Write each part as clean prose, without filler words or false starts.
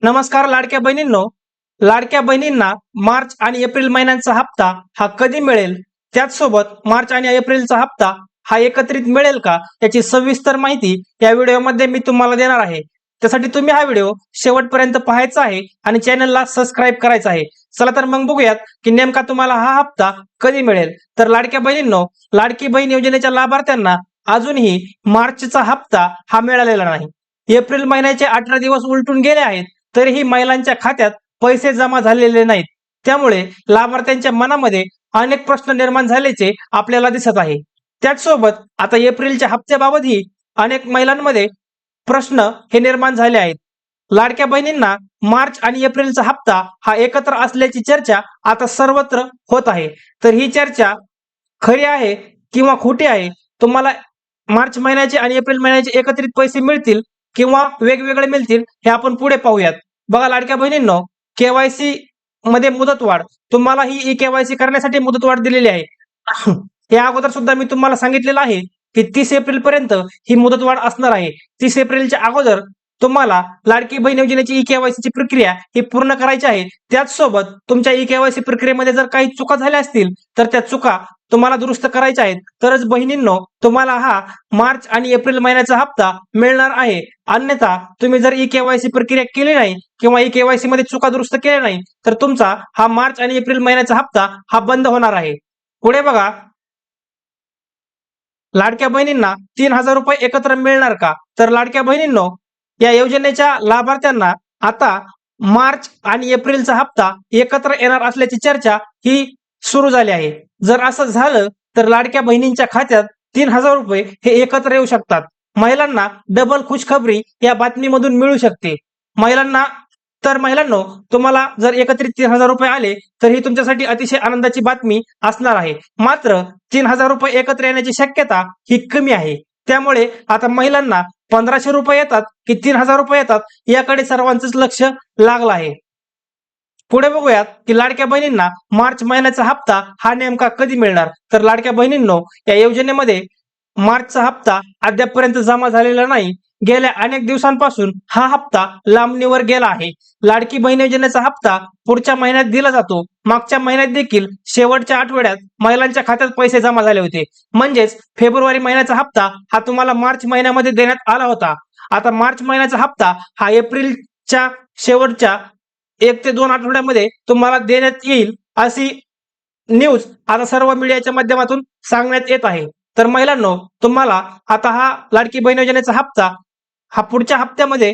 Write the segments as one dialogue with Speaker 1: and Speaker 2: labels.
Speaker 1: नमस्कार लाडक्या बहिणींनो. लाडक्या बहिणींना मार्च आणि एप्रिल महिन्यांचा हप्ता हा कधी मिळेल, त्याचसोबत मार्च आणि एप्रिलचा हप्ता हा एकत्रित मिळेल का, याची सविस्तर माहिती या व्हिडिओमध्ये मी तुम्हाला देणार आहे. त्यासाठी तुम्ही हा व्हिडिओ शेवटपर्यंत पाहायचा आहे आणि चॅनलला सबस्क्राईब करायचं आहे. चला तर मग बघूयात की नेमका तुम्हाला हा हप्ता कधी मिळेल. तर लाडक्या बहिणींनो, लाडकी बहीण योजनेच्या लाभार्थ्यांना अजूनही मार्चचा हप्ता हा मिळालेला नाही. एप्रिल महिन्याचे 18 दिवस उलटून गेले आहेत, तरीही महिलांच्या खात्यात पैसे जमा झालेले नाहीत. त्यामुळे लाभार्थ्यांच्या मनामध्ये अनेक प्रश्न निर्माण झाल्याचे आपल्याला दिसत आहे. त्याचसोबत आता एप्रिलच्या हप्त्याबाबतही अनेक महिलांमध्ये प्रश्न हे निर्माण झाले आहेत. लाडक्या बहिणींना मार्च आणि एप्रिलचा हप्ता हा एकत्र असल्याची चर्चा आता सर्वत्र होत आहे. तर ही चर्चा खरी आहे किंवा खोटी आहे? तुम्हाला मार्च महिन्याचे आणि एप्रिल महिन्याचे एकत्रित पैसे मिळतील किंवा वेगवेगळे मिळतील, हे आपण पुढे पाहूयात. बघा लाडक्या बहिणींनो, केवायसी मध्ये मुदतवाढ, तुम्हाला ही ई केवायसी करण्यासाठी मुदतवाढ दिलेली आहे. या अगोदर सुद्धा मी तुम्हाला सांगितलेलं आहे की 30 एप्रिल पर्यंत ही मुदतवाढ असणार आहे. 30 एप्रिलच्या अगोदर तुम्हाला लाडकी बहीण योजनेची ई केवायसीची प्रक्रिया ही पूर्ण करायची आहे. त्याचसोबत तुमच्या ई केवायसी प्रक्रियेमध्ये जर काही चुका झाल्या असतील तर त्या चुका तुम्हाला दुरुस्त करायच्या आहेत. तरच बहिणींनो, तुम्हाला हा मार्च आणि एप्रिल महिन्याचा हप्ता मिळणार आहे. अन्यथा तुम्ही जर ई केवायसी प्रक्रिया केली नाही किंवा ई केवायसी मध्ये चुका दुरुस्त केल्या नाही तर तुमचा हा मार्च आणि एप्रिल महिन्याचा हप्ता हा बंद होणार आहे. पुढे बघा, लाडक्या बहिणींना 3,000 रुपये एकत्र मिळणार का? तर लाडक्या बहिणींनो, या योजनेच्या लाभार्थ्यांना आता मार्च आणि एप्रिलचा हप्ता एकत्र येणार असल्याची चर्चा ही सुरू झाली आहे. जर असं झालं तर लाडक्या बहिणींच्या खात्यात 3,000 रुपये हे एकत्र येऊ शकतात. महिलांना डबल खुशखबरी या बातमीमधून मिळू शकते. महिलांनो, तुम्हाला जर एकत्रित 3,000 रुपये आले तर ही तुमच्यासाठी अतिशय आनंदाची बातमी असणार आहे. मात्र 3,000 रुपये एकत्र येण्याची शक्यता ही कमी आहे. त्यामुळे आता महिलांना 1,500 रुपये येतात की 3,000 रुपये येतात, याकडे सर्वांचंच लक्ष लागलं आहे. पुढे बघूयात की लाडक्या बहिणींना मार्च महिन्याचा हप्ता हा नेमका कधी मिळणार. तर लाडक्या बहिणींनो, या योजनेमध्ये मार्चचा हप्ता अद्यापपर्यंत जमा झालेला नाही. गेल्या अनेक दिवसांपासून हा हप्ता लांबणीवर गेला आहे. लाडकी बहीण योजनेचा हप्ता पुढच्या महिन्यात दिला जातो. मागच्या महिन्यात देखील शेवटच्या आठवड्यात महिलांच्या खात्यात पैसे जमा झाले होते. म्हणजेच फेब्रुवारी महिन्याचा हप्ता हा तुम्हाला मार्च महिन्यामध्ये देण्यात आला होता. आता मार्च महिन्याचा हप्ता हा एप्रिलच्या शेवटच्या 1 ते 2 आठवड्यामध्ये तुम्हाला देण्यात येईल, अशी न्यूज आता सर्व मीडियाच्या माध्यमातून सांगण्यात येत आहे. तर महिलांनो, तुम्हाला आता हा लाडकी बहीण योजनेचा हप्ता हा पुढच्या हप्त्यामध्ये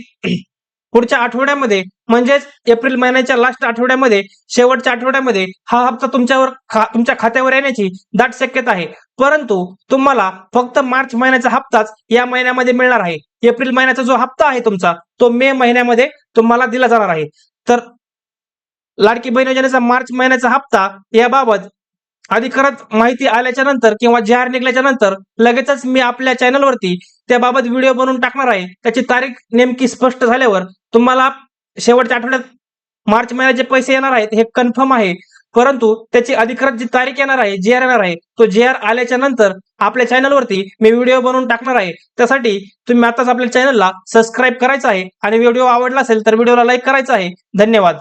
Speaker 1: पुढच्या आठवड्यामध्ये म्हणजेच एप्रिल महिन्याच्या लास्ट आठवड्यामध्ये, शेवटच्या आठवड्यामध्ये हा हप्ता तुमच्या खात्यावर येण्याची दाट शक्यता आहे. परंतु तुम्हाला फक्त मार्च महिन्याचा हप्ताच या महिन्यामध्ये मिळणार आहे. एप्रिल महिन्याचा जो हप्ता आहे तुमचा, तो मे महिन्यामध्ये तुम्हाला दिला जाणार आहे. तर लाडकी बहीण योजनेचा मार्च महिन्याचा हप्ता याबाबत अधिकृत माहिती आल्याच्या नंतर किंवा जाहीर निघाल्याच्या नंतर लगेचच मी आपल्या चॅनलवरती त्याबाबत व्हिडिओ बनवून टाकणार आहे. त्याची तारीख नेमकी स्पष्ट झाल्यावर तुम्हाला शेवटच्या आठवड्यात मार्च महिन्याचे पैसे येणार आहेत हे कन्फर्म आहे. परंतु त्याची अधिकृत जी तारीख येणार आहे, जे आर येणार आहे, तो जे आर आल्याच्या नंतर आपल्या चॅनलवरती मी व्हिडिओ बनवून टाकणार आहे. त्यासाठी तुम्ही आताच आपल्या चॅनलला सबस्क्राईब करायचं आहे आणि व्हिडिओ आवडला असेल तर व्हिडिओला लाईक करायचा आहे. धन्यवाद.